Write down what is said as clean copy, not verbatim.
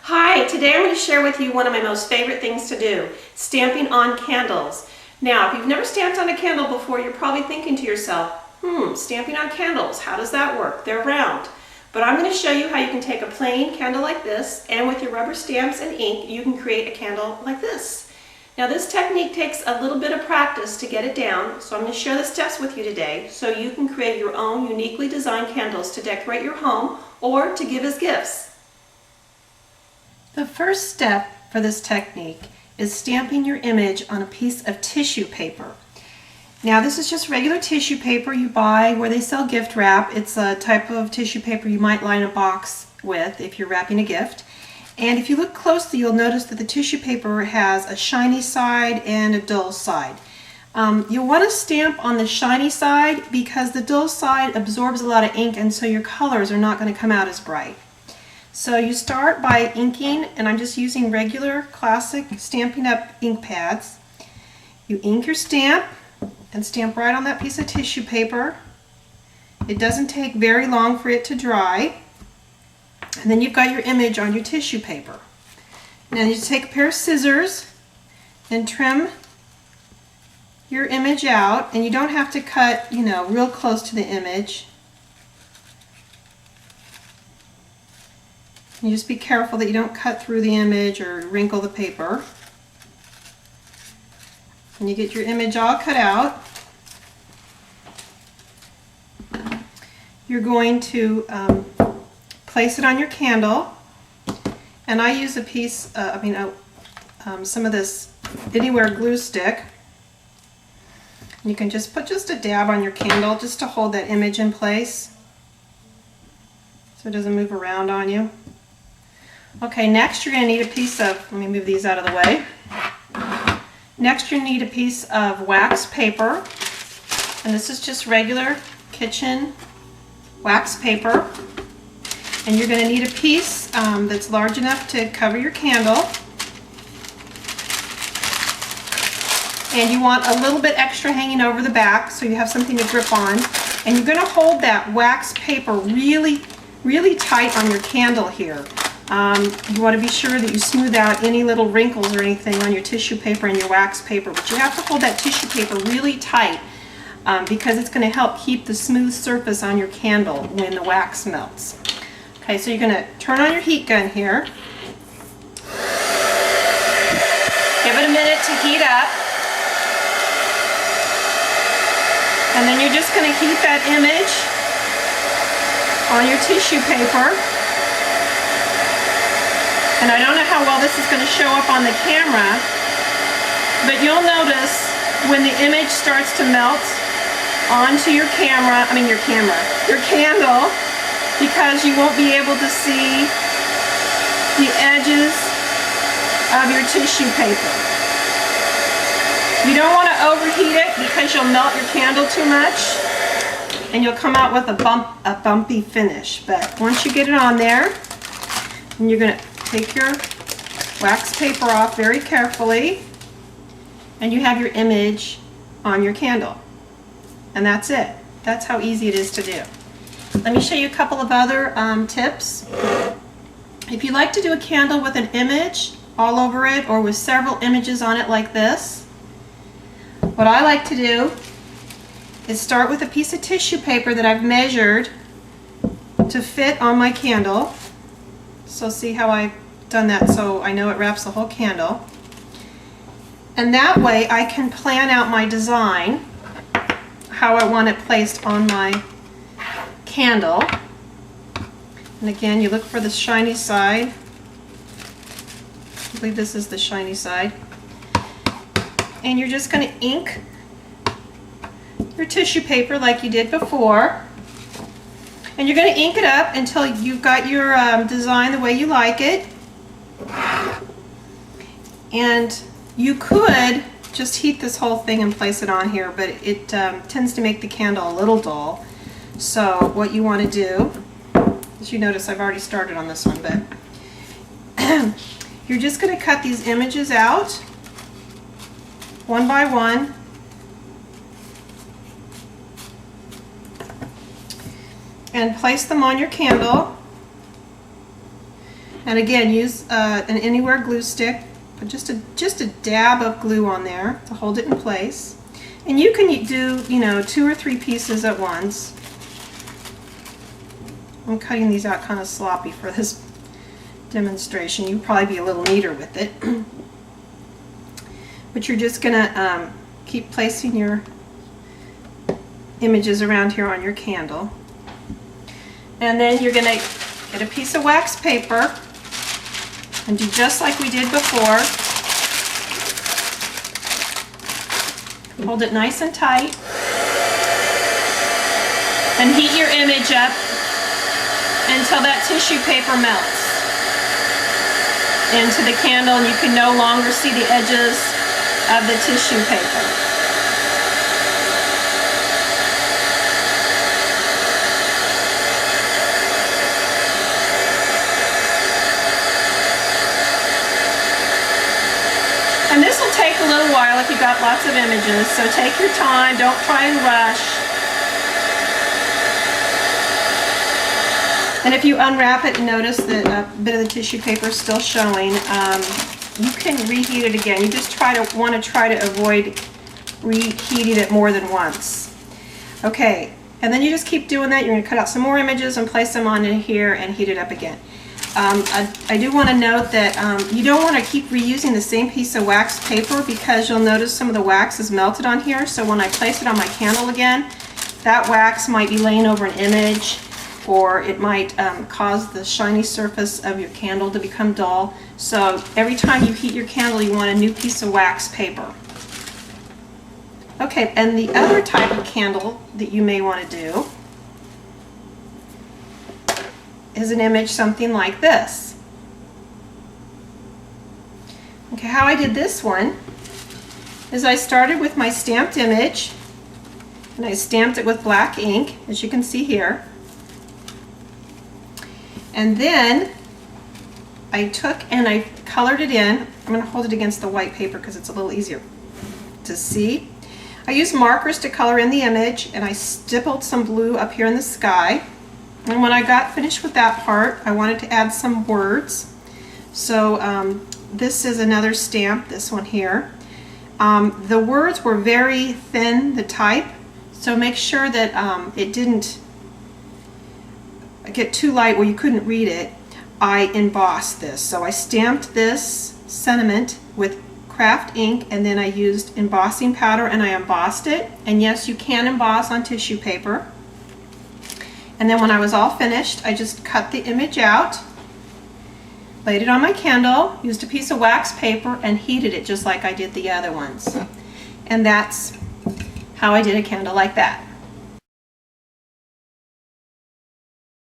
Hi, today I'm going to share with you one of my most favorite things to do, stamping on candles. Now, if you've never stamped on a candle before, you're probably thinking to yourself, stamping on candles, how does that work? They're round. But I'm going to show you how you can take a plain candle like this, and with your rubber stamps and ink, you can create a candle like this. Now, this technique takes a little bit of practice to get it down, so I'm going to share the steps with you today so you can create your own uniquely designed candles to decorate your home or to give as gifts. The first step for this technique is stamping your image on a piece of tissue paper. Now, this is just regular tissue paper you buy where they sell gift wrap. It's a type of tissue paper you might line a box with if you're wrapping a gift. And if you look closely, you'll notice that the tissue paper has a shiny side and a dull side. You'll want to stamp on the shiny side because the dull side absorbs a lot of ink, and so your colors are not going to come out as bright. So you start by inking, and I'm just using regular classic Stampin' Up! Ink pads. You ink your stamp and stamp right on that piece of tissue paper. It doesn't take very long for it to dry. And then you've got your image on your tissue paper. Now you take a pair of scissors and trim your image out, and you don't have to cut, real close to the image. You just be careful that you don't cut through the image or wrinkle the paper. And you get your image all cut out. You're going to place it on your candle, and I use a piece, some of this anywhere glue stick. You can just put just a dab on your candle just to hold that image in place so it doesn't move around on you. Okay, next you're going to need a piece of, let me move these out of the way. Next you need a piece of wax paper, and this is just regular kitchen wax paper. And you're going to need a piece that's large enough to cover your candle. And you want a little but extra hanging over the back so you have something to grip on. And you're going to hold that wax paper really, really tight on your candle here. You want to be sure that you smooth out any little wrinkles or anything on your tissue paper and your wax paper, but you have to hold that tissue paper really tight because it's going to help keep the smooth surface on your candle when the wax melts. Okay, so you're going to turn on your heat gun here. Give it a minute to heat up. And then you're just going to heat that image on your tissue paper. And I don't know how well this is going to show up on the camera, but you'll notice when the image starts to melt onto your candle, because you won't be able to see the edges of your tissue paper. You don't want to overheat it because you'll melt your candle too much and you'll come out with a bumpy finish. But once you get it on there, and you're going to take your wax paper off very carefully, and you have your image on your candle. And that's it. That's how easy it is to do. Let me show you a couple of other tips. If you like to do a candle with an image all over it or with several images on it like this, what I like to do is start with a piece of tissue paper that I've measured to fit on my candle. So see how I've done that so I know it wraps the whole candle. And that way I can plan out my design, how I want it placed on my candle. And again, you look for the shiny side. I believe this is the shiny side. And you're just going to ink your tissue paper like you did before. And you're going to ink it up until you've got your design the way you like it. And you could just heat this whole thing and place it on here, but it tends to make the candle a little dull. So what you want to do, as you notice I've already started on this one, but you're just going to cut these images out one by one. And place them on your candle. And again, use an anywhere glue stick, but just a dab of glue on there to hold it in place. And you can do, 2 or 3 pieces at once. I'm cutting these out kind of sloppy for this demonstration. You'll probably be a little neater with it. But you're just gonna keep placing your images around here on your candle. And then you're gonna get a piece of wax paper and do just like we did before. Hold it nice and tight. And heat your image up until that tissue paper melts into the candle and you can no longer see the edges of the tissue paper. And this will take a little while if you've got lots of images, so take your time, don't try and rush. And if you unwrap it and notice that a bit of the tissue paper is still showing, you can reheat it again. You just want to try to avoid reheating it more than once. Okay, and then you just keep doing that. You're going to cut out some more images and place them on in here and heat it up again. I do want to note that you don't want to keep reusing the same piece of wax paper because you'll notice some of the wax is melted on here. So when I place it on my candle again, that wax might be laying over an image, or it might cause the shiny surface of your candle to become dull. So every time you heat your candle, you want a new piece of wax paper. Okay, and the other type of candle that you may want to do is an image something like this. Okay, how I did this one is I started with my stamped image and I stamped it with black ink, as you can see here. And then I took and I colored it in. I'm going to hold it against the white paper because it's a little easier to see. I used markers to color in the image and I stippled some blue up here in the sky. And when I got finished with that part, I wanted to add some words. So this is another stamp, this one here. The words were very thin, the type, so make sure that it didn't get too light where you couldn't read it. I embossed this. So I stamped this sentiment with craft ink and then I used embossing powder and I embossed it. And yes, you can emboss on tissue paper. And then when I was all finished, I just cut the image out, laid it on my candle, used a piece of wax paper, and heated it just like I did the other ones. And that's how I did a candle like that.